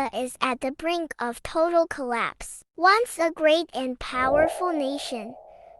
America is at the brink of total collapse. Once a great and powerful nation,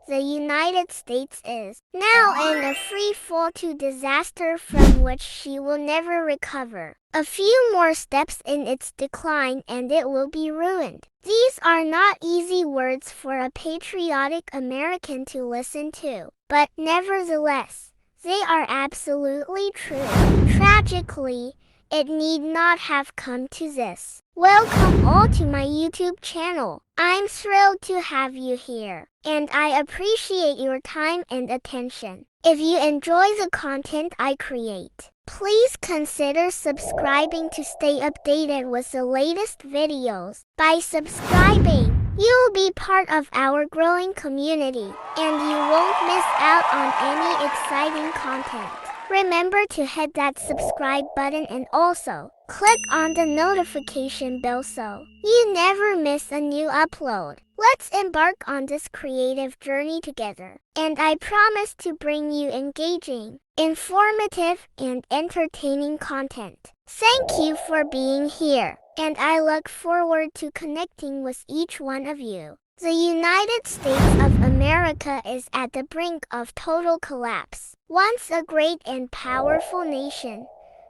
the United States is now in a free fall to disaster from which she will never recover. A few more steps in its decline and it will be ruined. These are not easy words for a patriotic American to listen to, but nevertheless, they are absolutely true. Tragically, it need not have come to this. Welcome all to my YouTube channel. I'm thrilled to have you here, and I appreciate your time and attention. If you enjoy the content I create, please consider subscribing to stay updated with the latest videos. By subscribing, you'll be part of our growing community, and you won't miss out on any exciting content. Remember to hit that subscribe button and also click on the notification bell so you never miss a new upload. Let's embark on this creative journey together, and I promise to bring you engaging, informative, and entertaining content. Thank you for being here, and I look forward to connecting with each one of you. The United States of America is at the brink of total collapse. Once a great and powerful nation,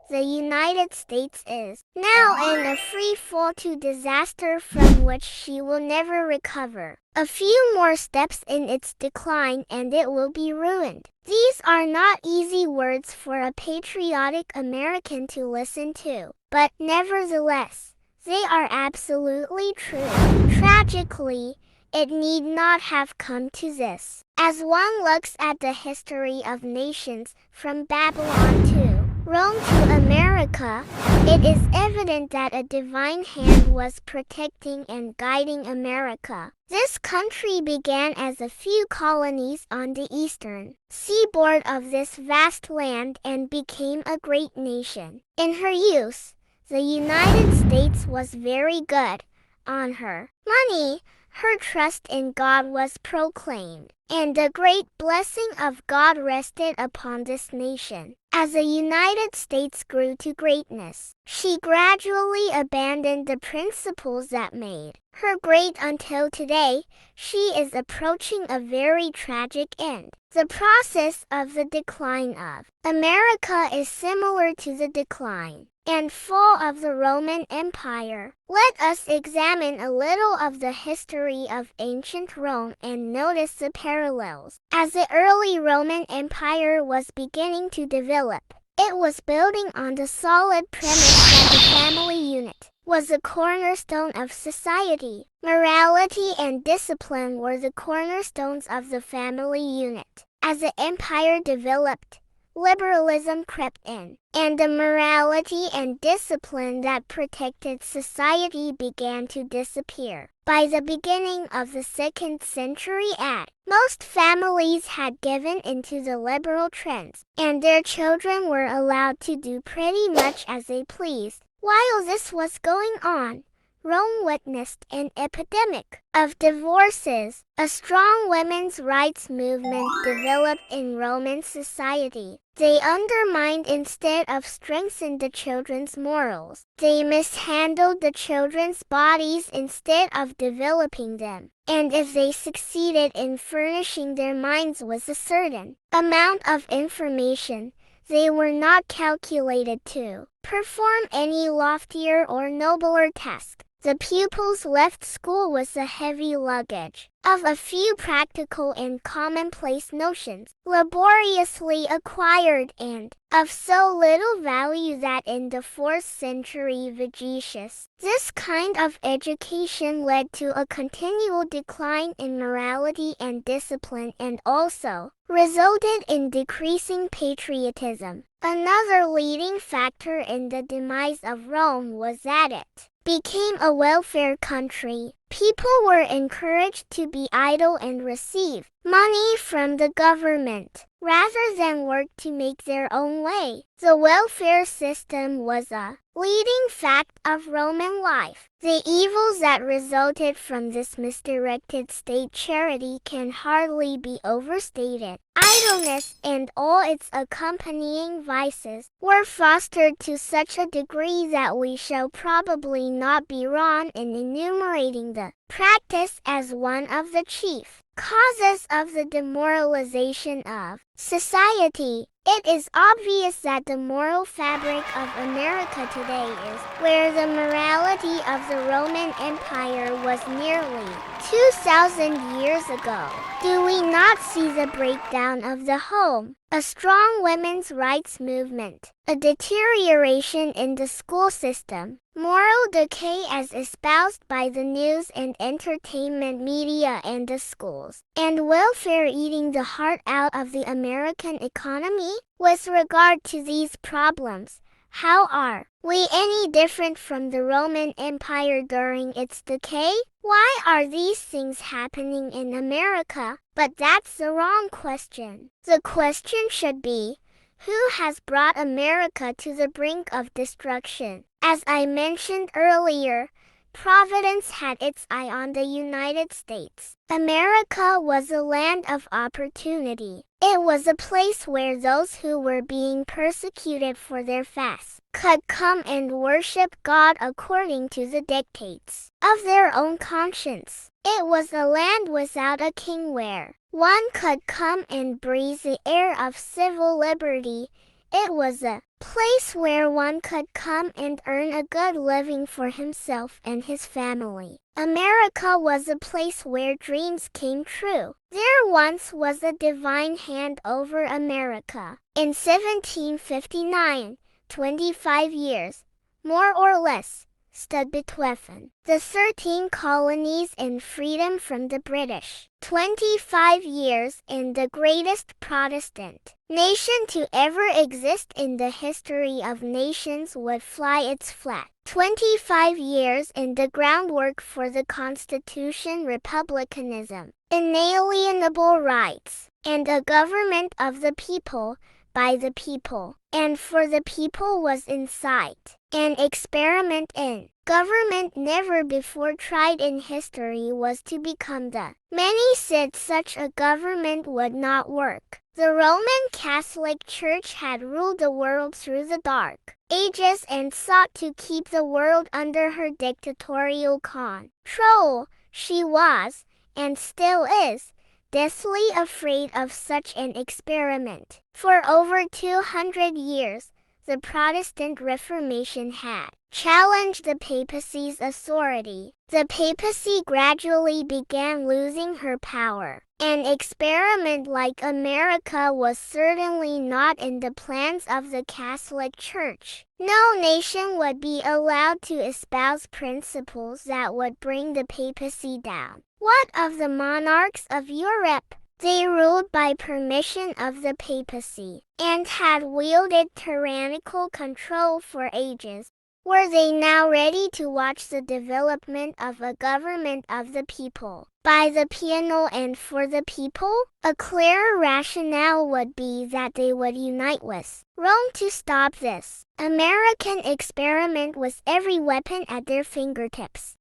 the United States is now in a free fall to disaster from which she will never recover. A few more steps in its decline and it will be ruined. These are not easy words for a patriotic American to listen to, but nevertheless, they are absolutely true. Tragically, it need not have come to this. As one looks at the history of nations from Babylon to Rome to America, it is evident that a divine hand was protecting and guiding America. This country began as a few colonies on the eastern seaboard of this vast land and became a great nation. In her youth, the United States was very good on her money. Her trust in God was proclaimed, and the great blessing of God rested upon this nation. As the United States grew to greatness, she gradually abandoned the principles that made her great until today. She is approaching a very tragic end. The process of the decline of America is similar to the decline and fall of the Roman Empire. Let us examine a little of the history of ancient Rome and notice the parallels. As the early Roman Empire was beginning to develop, it was building on the solid premise that the family unit was the cornerstone of society. Morality and discipline were the cornerstones of the family unit. As the empire developed, liberalism crept in, and the morality and discipline that protected society began to disappear. By the beginning of the 2nd century AD, most families had given into the liberal trends, and their children were allowed to do pretty much as they pleased. While this was going on, Rome witnessed an epidemic of divorces. A strong women's rights movement developed in Roman society. They undermined instead of strengthened the children's morals. They mishandled the children's bodies instead of developing them. And if they succeeded in furnishing their minds with a certain amount of information, they were not calculated to perform any loftier or nobler task. The pupils left school with a heavy luggage of a few practical and commonplace notions, laboriously acquired and of so little value that in the 4th century Vegetius, this kind of education led to a continual decline in morality and discipline and also resulted in decreasing patriotism. Another leading factor in the demise of Rome was that it became a welfare country. People were encouraged to be idle and receive money from the government. rather than work to make their own way. The welfare system was a leading fact of Roman life. The evils that resulted from this misdirected state charity can hardly be overstated. Idleness and all its accompanying vices were fostered to such a degree that we shall probably not be wrong in enumerating the practice as one of the chief causes of the demoralization of society. It is obvious that the moral fabric of America today is where the morality of the Roman Empire was nearly 2,000 years ago. Do we not see the breakdown of the home, a strong women's rights movement, a deterioration in the school system, moral decay as espoused by the news and entertainment media and the schools, and welfare eating the heart out of the American economy? With regard to these problems, how are we any different from the Roman Empire during its decay? Why are these things happening in America? But that's the wrong question. The question should be, who has brought America to the brink of destruction? As I mentioned earlier, Providence had its eye on the United States. America was a land of opportunity. It was a place where those who were being persecuted for their faiths could come and worship God according to the dictates of their own conscience. It was a land without a king where one could come and breathe the air of civil liberty. It was a place where one could come and earn a good living for himself and his family. America was a place where dreams came true. There once was a divine hand over America. In 1759, 25 years, more or less, stood between the 13 colonies and freedom from the British. 25 years in the greatest Protestant nation to ever exist in the history of nations would fly its flag. 25 years in the groundwork for the Constitution, republicanism, inalienable rights, and a government of the people, by the people, and for the people was in sight. An experiment in government never before tried in history was to become the. Many said such a government would not work. The Roman Catholic Church had ruled the world through the dark ages and sought to keep the world under her dictatorial control. She was, and still is, deathly afraid of such an experiment. For over 200 years, the Protestant Reformation had challenged the papacy's authority. The papacy gradually began losing her power. An experiment like America was certainly not in the plans of the Catholic Church. No nation would be allowed to espouse principles that would bring the papacy down. What of the monarchs of Europe? They ruled by permission of the papacy, and had wielded tyrannical control for ages. Were they now ready to watch the development of a government of the people, by the people and for the people? A clearer rationale would be that they would unite with Rome to stop this American experiment with every weapon at their fingertips.